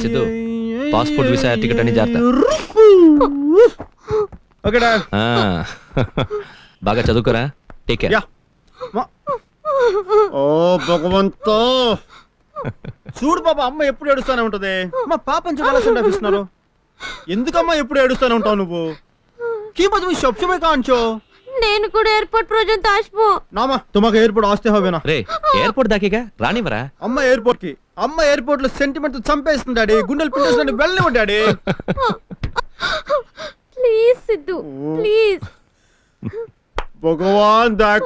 Siddhu, passport visa ticket అని జాగ్రత్త. బాగా చదువుకోరా. Take care. ఓ భగవంతో, చూడు పాప, అమ్మ ఎప్పుడు ఏడుస్తానే ఉంటది. మా పాపని చూడాల్సిన ఎందుకమ్మా ఎప్పుడు ఏడుస్తానే ఉంటావు నువ్వు? কি বাত তুমি সবসময় কাঁদছো? నేను కూడా ఎయిర్పోర్ట్ পর্যন্ত আসবো না মা, তোমাকে এয়ারপোর্ট আসতে হবে না. రే ఎయిర్పోర్ట్ దాకేగా రానివరా. అమ్మ ఎయిర్పోర్ట్ లో సెంటిమెంట్ చంపేస్తుంది డాడీ. గుండెలు పిండేస్తుంది, వెళ్ళనివ్వండి డాడీ. Please Siddhu, please. భగవాన్ దయా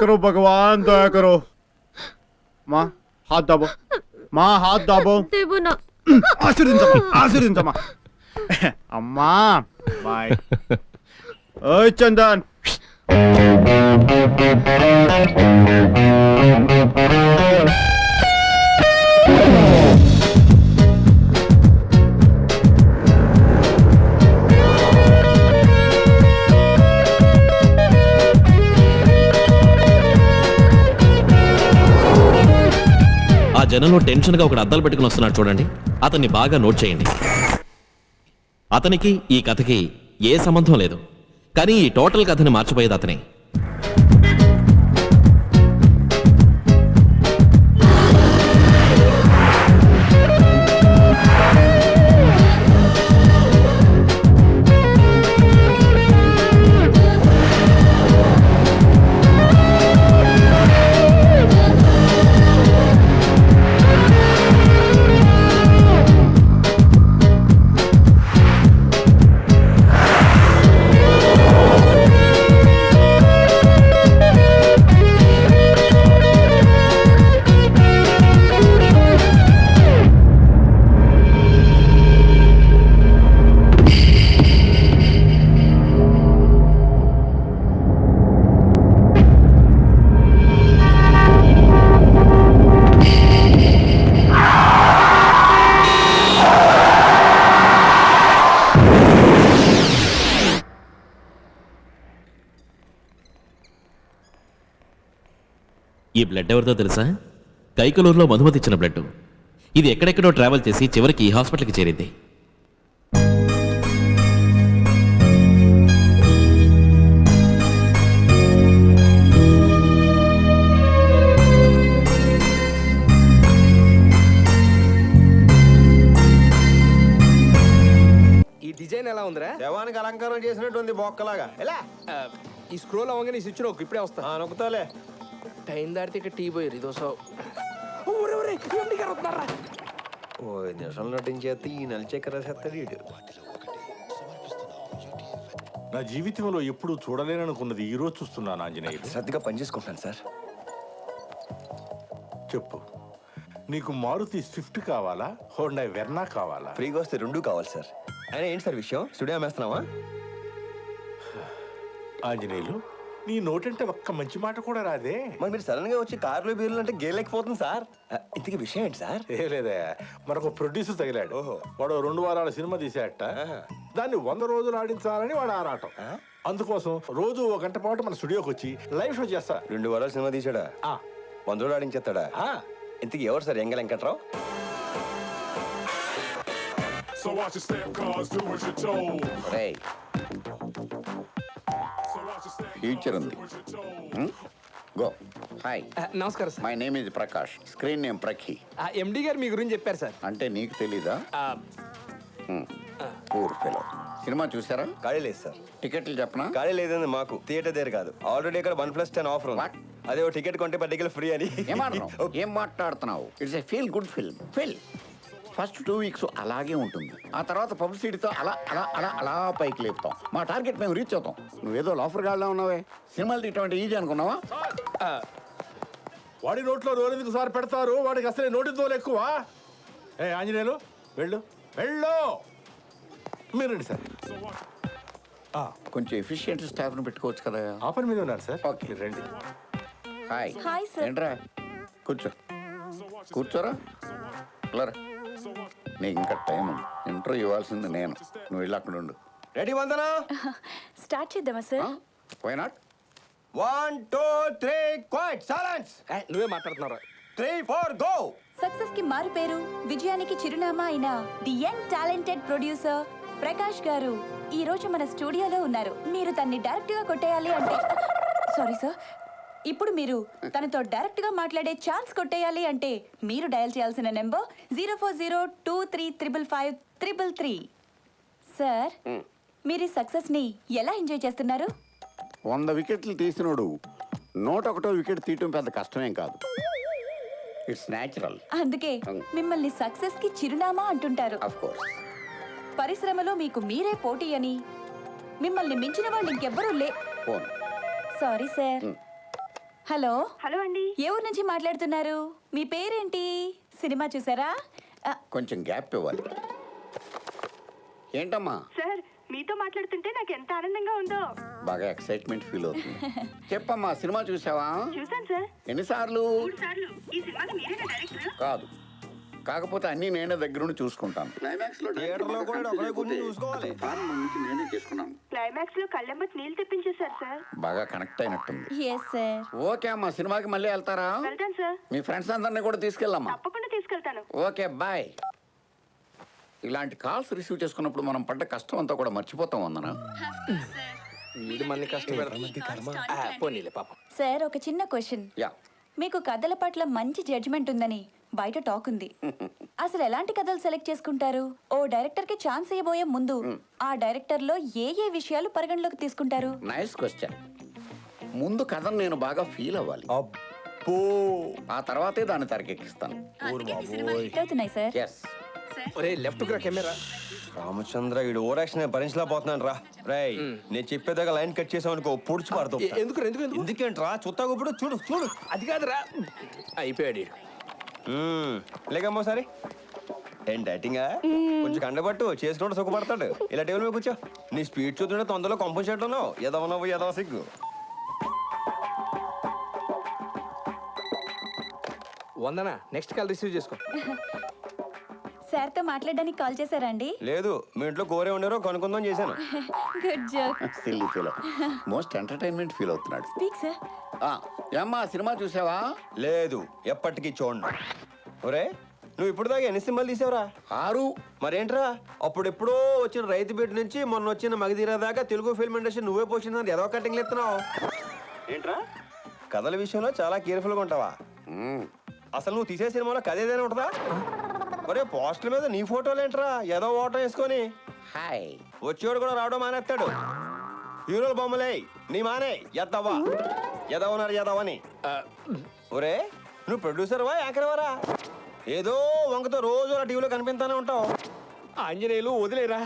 కరో. మా హాత్ దాబో, మా హాత్ దాబో. దేవో నా. ఆశీర్వదించమ్మా. అమ్మా బాయ్. ఓయ్ చందన్. ఆ జనంలో టెన్షన్ గా ఒకడు అద్దాలు పెట్టుకుని వస్తున్నాడు చూడండి. అతన్ని బాగా నోట్ చేయండి. అతనికి ఈ కథకి ఏ సంబంధం లేదు, కానీ ఈ టోటల్ కథని మార్చిపోయేది అతనే. ఈ బ్లడ్ ఎవరిదో తెలుసా? కైకలూరులో మధుమతి ఇచ్చిన బ్లడ్. ఇది ఎక్కడెక్కడో ట్రావెల్ చేసి చివరికి ఈ హాస్పిటల్కి చేరింది. ఈ డిజైన్ ఎలా ఉందిరా? శవానికి అలంకారం చేసినట్టు ఉంది, బొక్కలాగా. ఎలా ఈ స్క్రోల్ అవ్వగానే స్విచ్ నొక్కు, ఇప్పుడే వస్తా. నొక్కుతాలే. టైం దాటితే ఇక్కడ టీ పోయి దోస. ఓ నిమిషాలు నటించేస్తే ఈ నలిచెక్కర చేస్తాడు వీడు. నా జీవితంలో ఎప్పుడు చూడలేననుకున్నది ఈ రోజు చూస్తున్నాను ఆంజనేయుడు. శ్రద్ధగా పనిచేసుకుంటాను సార్. చెప్పు, నీకు మారుతి స్విఫ్ట్ కావాలా, హోండా వెర్నా కావాలా? ఫ్రీగా వస్తే రెండూ కావాలి సార్. అయినా ఏంటి సార్ విషయం? స్టూడియో అమ్మేస్తున్నావా? ఆంజనేయులు, నీ నోటంటే ఒక్క మంచి మాట కూడా రాదే. మరి మీరు సడన్ గా వచ్చి కార్లో బీర్లు అంటే గేలేకపోతుంది సార్. ఇంతకీ విషయం ఏంటి సార్? ఏ లేదా, మరొక ప్రొడ్యూసర్ తగిలాడు. ఓహో. వాడు 2 వారాల సినిమా తీసేట, దాన్ని 100 రోజులు ఆడించాలని వాడు ఆరాటం. అందుకోసం రోజు 1 గంట పాటు మన స్టూడియోకి వచ్చి లైవ్ షో చేస్తా. 2 వారాలు సినిమా తీసాడా? 100 రోజులు ఆడించేస్తాడా? ఇంతకీ ఎవరు సార్? ఎంగ వెంకట్రావు? ఫ్యూచర్ ఉంది. గో. హాయ్, నమస్కారం sir. My name is Prakash, screen name Prakhi. MD గారు మీ గురించి చెప్పారు సార్. అంటే నీకు తెలీదా? Poor fellow. సినిమా చూసారా? ఖాళీ లేదు సార్. టికెట్లు చెప్పనా? ఖాళీ లేదండి మాకు. థియేటర్ దగ్గర కాదు, ఆల్రెడీ ఇక్కడ 1+10 ఆఫర్ ఉంది. అదే ఓ టికెట్ కొంటే 10 టికెట్లు ఫ్రీ అని. ఏం మాట్లాడుతున్నావు? It's a feel good film. First 2 weeks అలాగే ఉంటుంది. ఆ తర్వాత పబ్లిసిటీతో అలా అలా అలా అలా పైకి లేపుతాం. మా టార్గెట్ మేము రీచ్ అవుతాం. నువ్వేదో లాఫర్ గాడ్లా ఉన్నావే. సినిమాలు తీయటం ఈజీ అనుకున్నావా? వాడి నోట్లో రోలెందుకు సార్ పెడతారు? వాడికి అసలే నోటి తోలు ఎక్కువ. ఏ ఆంజనేయులు, వెళ్ళు. మీరండి సార్. కొంచెం ఎఫిషియెంట్ స్టాఫ్ను పెట్టుకోవచ్చు కదా. ఆ పని మీద ఉన్నారు సార్. ఓకే, రండి. హాయ్. Hi sir. ఏంట్రా, కూర్చోరా. నీకు ఇంకా టైం ఉంది. ఇంటర్వ్యూ ఇవ్వాల్సింది నేను. నువ్వు వెళ్ళి అక్కడ ఉండు. రెడీ వందనా? స్టార్ట్ చేద్దామా sir? Why not? 1 2 3 quiet silence. నువ్వే మాట్లాడుతున్నారా? 3, 4 గో. సక్సెస్ కి మారు పేరు, విజయానికి చిరునామా అయిన the young talented producer Prakash గారు ఈ రోజు మన స్టూడియోలో ఉన్నారు. మీరు తన్ని డైరెక్ట్ గా కొట్టేయాలి అంటే సారీ సార్, ఇప్పుడు మీరు తనతో డైరెక్ట్ గా మాట్లాడే ఛాన్స్ కొట్టేయాలి అంటే మీరు డయల్ చేయాల్సిన నెంబర్ 04023555333. సార్, మీరు ఈ సక్సెస్ ని ఎలా ఎంజాయ్ చేస్తున్నారు? 100 వికెట్లు తీసినోడు 101వ వికెట్ తీయటం పెద్ద కష్టమేం కాదు. It's natural. అందుకే మిమ్మల్ని సక్సెస్ కి చిరునామా అంటుంటారు. Of course. పరిశ్రమలో మీకు మీరే పోటీ అని, మిమ్మల్ని మించిన వాళ్ళు ఇంకెవ్వరూ phone. Sorry sir. Hello hello అండి. ఏ ఊరు నుంచి మాట్లాడుతున్నారు? మీ పేరేంటి? సినిమా చూసారా? కొంచెం గ్యాప్ ఇవ్వాలి. ఏంటమ్మా సార్, మీతో మాట్లాడుతుంటే నాకు ఎంత ఆనందంగా ఉందో. బాగా ఎక్సైట్మెంట్ ఫీల్ అవుతుంది. చెప్పమ్మా, సినిమా చూసావా? చూసాను సార్. ఎన్నిసార్లు? 3 సార్లు. ఈ సినిమాకి మీరేనా డైరెక్టర్? కాదు, కాకపోతే అన్ని నేనే దగ్గరుండి చూసుకుంటాను. థియేటర్లో కూడా ఒకడే కూర్చొని చూసుకోవాలి. నేనే చేసుకున్నాను. క్లైమాక్స్ లో కళ్ళెమ్మటి నీళ్ళు తెప్పించేశారు సార్. బాగా కనెక్ట్ అయినట్టుంది. Yes sir. ఓకే అమ్మా, సినిమాకి మళ్ళీ వెళ్తారా? వెళ్తాను సార్. మీ ఫ్రెండ్స్ అందరినీ కూడా తీసుకెళ్ళమ్మా. తప్పకుండా తీసుకెళ్తాను. Okay, bye. ఇలాంటి కాల్స్ రిసీవ్ చేసుకున్నప్పుడు మనం పడ్డ కష్టం అంతా కూడా మర్చిపోతాం వందన. వీడు మనని కష్టపెడతాం. పోనీలే పాపం. సార్, ఒక చిన్న క్వశ్చన్. యా. మీకు కథల పట్ల మంచి జడ్జిమెంట్ ఉందని బయట టాక్ ఉంది. అసలు ఎలాంటి కథలు సెలెక్ట్ చేసుకుంటారు? ఓ డైరెక్టర్ కి ఛాన్స్ ఇవ్వబోయే ముందు ఆ డైరెక్టర్ లో ఏ ఏ విషయాలు పరిగణలోకి తీసుకుంటారు? Nice question. ముందు కథను నేను బాగా ఫీల్ అవ్వాలి. అబ్బో. ఆ తర్వాతే దాన్ని తెరకెక్కిస్తాను. అవుతున్నాయి సార్. ఎస్. ఒరే లెఫ్ట్ రా కెమెరా. రామచంద్ర ఈడు ఓవర్ యాక్షన్ భరించలేకపోతున్నాను రా. రై, నేను చెప్పేదాకా లైన్ కట్ చేసావు అనుకో, పొడిచి పడతావు. ఎందుకు ఎందుకు ఎందుకు ఎందుకేంట్రా? చూస్తావు ఇప్పుడు చూడు చూడు. అది కాదురా. అయిపోయాడు ఈడు. లేకమ్మో సరే. ఏం డైటింగా? కొంచెం కండబట్టు చేసుకుంటూ సుఖపడతాడు. ఇలా టేబుల్ మీద కూర్చో. నీ స్పీడ్ చూస్తుంటే తొందరలో కంపోజ్ చేయడం ఎదవనవ్వు ఎదవ సిగ్గు. వందనా, నెక్స్ట్ కాల్ రిసీవ్ చేసుకో. సార్ తో మాట్లాడడానికి కాల్ చేశారా అండి? లేదు, మీ ఇంట్లో కోరే ఉన్నారో కనుక్కుందాం చేశాను. Good joke. Silly feel. Most entertainment feel అవుతున్నాడు. Speak sir. ఏమ్మా, సినిమా చూసావా? లేదు, ఎప్పటికీ చూడండి. ఒరే, నువ్వు ఇప్పుడు దాకా ఎన్ని సినిమాలు తీసావురా? 6. మరేంట్రా, అప్పుడెప్పుడో వచ్చిన రైతు బిడ్డ నుంచి మొన్న వచ్చిన మగధీర దాకా తెలుగు ఫిల్మ్ ఇండస్ట్రీ నువ్వే పోషిందని ఏదో కటింగ్లు ఎత్తున్నావు ఏంట్రా? కథల విషయంలో చాలా కేర్ఫుల్గా ఉంటావా? అసలు నువ్వు తీసే సినిమాలో కథ ఏదైనా ఉంటుందా? ఒరే, పోస్టర్ మీద నీ ఫోటోలు ఏంట్రా? ఏదో ఓటం వేసుకొని హాయ్. వచ్చేవాడు కూడా రావడం మానేస్తాడు. హీరోల బొమ్మలే నీ మానే ఎద్దవా ఎదవన్నారు ఎదవని. ఒరే, నువ్వు ప్రొడ్యూసర్వా యాంకర్వారా? ఏదో వంకతో రోజు అలా టీవీలో కనిపిస్తానే ఉంటావు. ఆంజనేయులు వదిలేరా.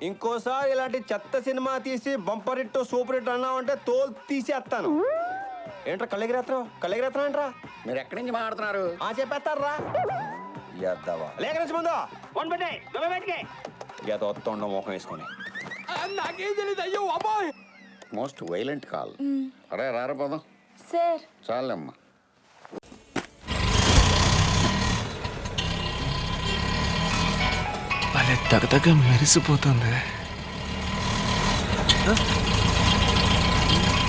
ఇంకోసారి ఇలాంటి చెత్త సినిమా తీసి బంపర్ హిట్ సూపర్ హిట్ అన్నావంటే తోలు తీసేస్తాను. ఏంట్రా కళ్ళెగిరేత్రం ఏంట్రా? మీరు ఎక్కడి నుంచి మాట్లాడుతున్నారు? చెప్పేస్తారా ఎద్దవా? లేక నుంచి ముందు ఫోన్ పెట్టే ఏదో తొండం మోహం వేసుకొని. నాకేం తెలియదు. అయ్యో అబ్బాయి. Most violent call. అరే రారా పోదాం. సార్, చాలమ్మా. భలే తగతగ మెరిసిపోతుంది.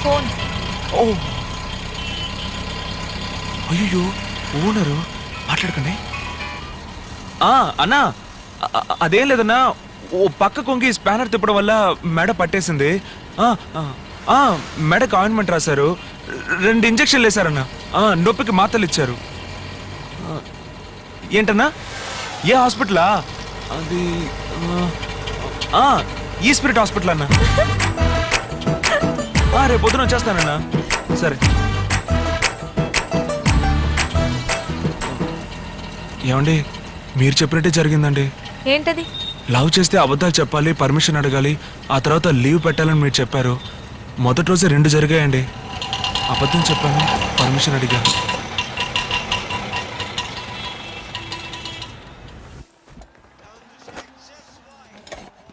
ఫోన్. ఓ అయ్యో, ఓనరు. మాట్లాడకండి. అన్నా, అదేం లేదన్నా, ఓ పక్క కొంగి స్పానర్ తిప్పడం వల్ల మెడ పట్టేసింది. మెడకు ఆయింట్మెంట్ రాశారు, 2 ఇంజక్షన్లు వేశారన్నా. నొప్పికి మాత్రలు ఇచ్చారు. ఏంటన్నా? ఏ హాస్పిటలా? అది ఈ స్పిరిట్ హాస్పిటల్ అన్నా. రేపు పొద్దున వచ్చేస్తానన్నా. సరే. ఏమండి, మీరు చెప్పినట్టే జరిగిందండి. ఏంటది? లవ్ చేస్తే అబద్ధాలు చెప్పాలి, పర్మిషన్ అడగాలి, ఆ తర్వాత లీవ్ పెట్టాలని మీరు చెప్పారు. మొదటి రోజే 2 జరిగాయండి. అబద్ధం చెప్పాను, పర్మిషన్ అడిగాను.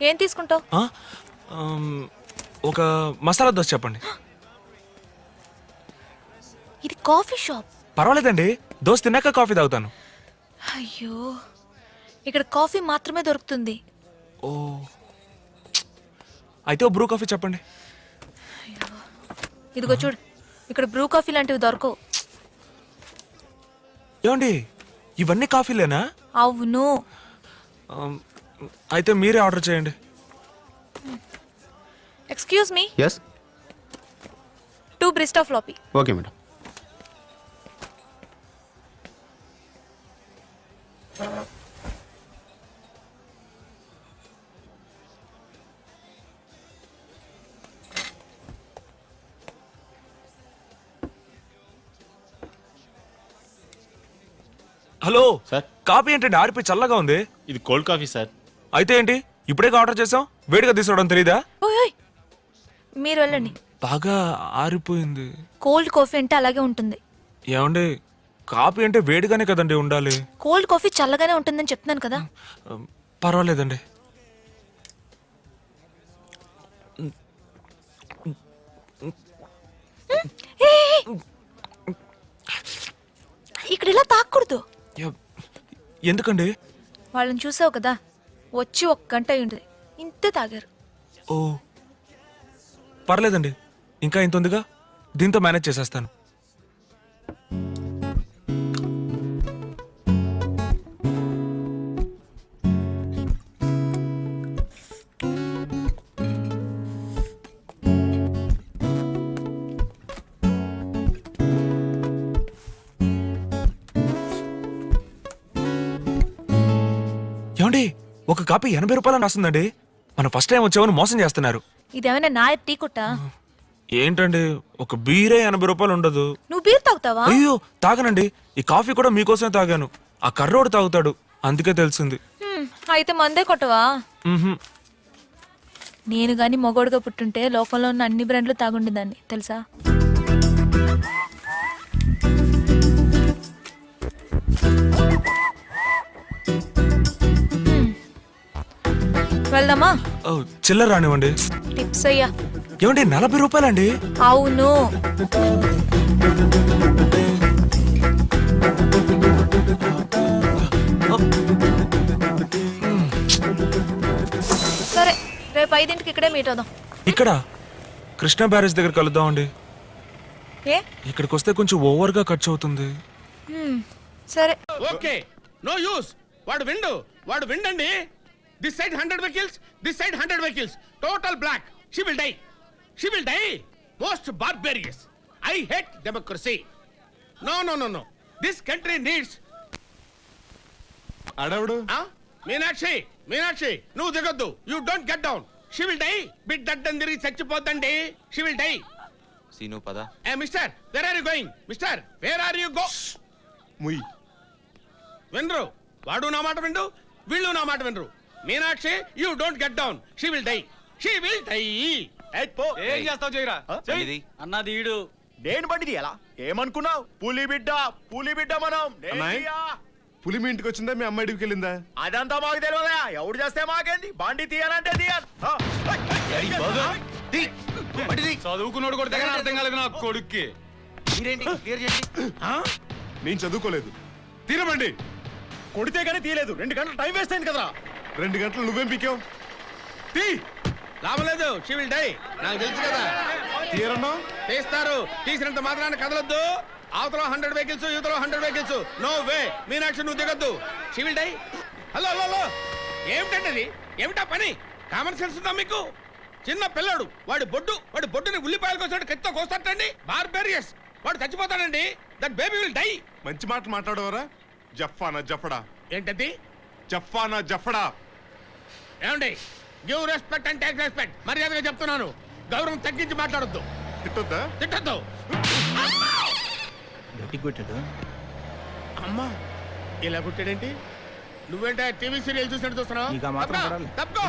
ఏం తీసుకుంటావు? ఒక మసాలా దోశ చెప్పండి. ఇది కాఫీ షాప్. పర్వాలేదండి, దోశ తిన్నాక కాఫీ తాగుతాను. అయ్యో, ఇక్కడ కాఫీ మాత్రమే దొరుకుతుంది. ఓ, అయితే ఓ బ్రూ కాఫీ చెప్పండి. ఇదిగో చూడు, ఇక్కడ బ్రూ కాఫీ లాంటివి దొరకవు. ఏమండి ఇవన్నీ కాఫీలేనా? అవును. అయితే మీరే ఆర్డర్ చేయండి. ఎక్స్క్యూజ్ మీ, ఎస్ 2 బ్రిస్టా ఫ్లాపీ. Okay madam. Hello sir. Coffee ఏంటండి ఆరిపోయి చల్లగా ఉంది? ఇది కోల్డ్ కాఫీ సార్. అయితే ఏంటి ఇప్పుడే ఆర్డర్ చేసాం, వేడిగా తీసుకోవడం తెలీదా? ఓయ్ ఓయ్, మీరు వెళ్ళండి. బాగా ఆరిపోయింది. కోల్డ్ కాఫీ అంటే అలాగే ఉంటుంది. ఏమండి కాఫీ అంటే వేడిగానే కదండి ఉండాలి. కోల్డ్ కాఫీ చల్లగానే ఉంటుందని చెప్తున్నాను కదా. పర్వాలేదండి. ఏ, ఏ, ఏ. ఇక్కడ ఇలా తాకూడదు. ఎందుకండి? వాళ్ళని చూసావు కదా, వచ్చి 1 గంట అయ్యింది, ఇంతే తాగారు. ఓ పర్లేదండి, ఇంకా ఇంత ఉందిగా, దీంతో మేనేజ్ చేసేస్తాను. ఏమండి ఒక కాపీ 80 రూపాయలని రాస్తుందండి. మనం ఫస్ట్ టైం వచ్చామని మోసం చేస్తున్నారు. ఇదేమైనా నా టీ కొట్టా? ఏంటండి ఒక బీరే 80 రూపాయలు ఉండదు. నువ్వు బీర్ తాగుతావా? అయ్యో తాగనండి, ఈ కాఫీ కూడా మీకోసమే తాగాను. ఆ కర్రోడు తాగుతాడు, అందుకే తెలిసింది. అయితే మందే కొట్టవా? మ్హూ. నేను గాని మొగోడుగా పుట్టుంటే లోకంలో ఉన్న అన్ని బ్రాండ్లు తాగుండేదాన్ని తెలుసా. వెళ్దామా? ఓ, చిల్లర రానివ్వండి. టిప్స్ అయ్యా. ఏమండి 40 రూపాయలండి? అవును. సరే రేపు 5ంటికి ఇక్కడే మీట్ అవుదాం. ఇక్కడ కృష్ణా బ్యారేజ్ దగ్గర కలుద్దామండి. ఏ? ఇక్కడికి వస్తే కొంచెం ఓవర్గా ఖర్చు అవుతుంది. సరే. Okay no use. వాడు విండండి. This side 100 vehicles, this side 100 vehicles, total block. She will die. Most barbarious. I hate democracy. No this country needs. అడవుడు మీనాక్షి నువ్వు దిగొద్దు. You don't get down. She will die. బిడ్ దడ్డం తిరిగి చచ్చిపోద్దండి. She will die. సీను పద. Mister where are you going? Mister where are you go? ముయ్. వినరు. వాడు నా మాట విండు, వీళ్ళు నా మాట వినరు. Meenakshi you don't get down. She will die. ఏం చేస్తావు చేయరా? అన్నది ఈడు నేను బండిది ఎలా ఏమనుకున్నావు? పులి బిడ్డ మనం. పులి మీ ఇంటికి వచ్చిందా, మీ అమ్మాయి ఇంటికి వెళ్ళిందా? అదంతా మాకు తెలియదా? ఎవడు చేస్తే మాకేంది? బండి తీయాలంటే చదువుకున్నాడు కూడా అర్థం కాలేదు నా కొడుక్కి. నేను చదువుకోలేదు. తీరమండి. కొడితే గానీ తీయలేదు. 2 గంటలు టైం వేస్ట్ అయింది కదరా. 2 గంటలు నువ్వేం పీకావు? తీ. లాభం లేదు. She will die. నాకు తెలుసు కదా. తీరన్నా తీస్తారు. తీసినంత మాత్రాన్ని కదలొద్దు. అవతల 100 వెహికల్స్, యువతలో 100 వెహికల్స్. No way. మీనాక్షి నువ్వు దిగొద్దు. She will die. హలో ఏమిటండి ఏమిటా పని? కామన్ సెన్స్ ఉందా మీకు? చిన్న పిల్లడు వాడి బొడ్డుని ఉల్లిపాయలు కోసాడు, కత్తితో కోస్తాడండి. బార్బేరియస్. వాడు చచ్చిపోతాడండి. That baby will die. మంచి మాట మాట్లాడవరా? జఫానా జఫడా. ఏంటది? జఫానా జఫడా. ఏమండి? Give respect and take respect. మర్యాదగా చెప్తున్నాను. గౌరవం తగ్గించి మాట్లాడొద్దు. తిట్టొద్దు. అమ్మా ఇలా కుట్టాడేంటి? నువ్వేంటే టీవీ సీరియల్ చూసినట్టు చూస్తున్నావు? తప్పుకో.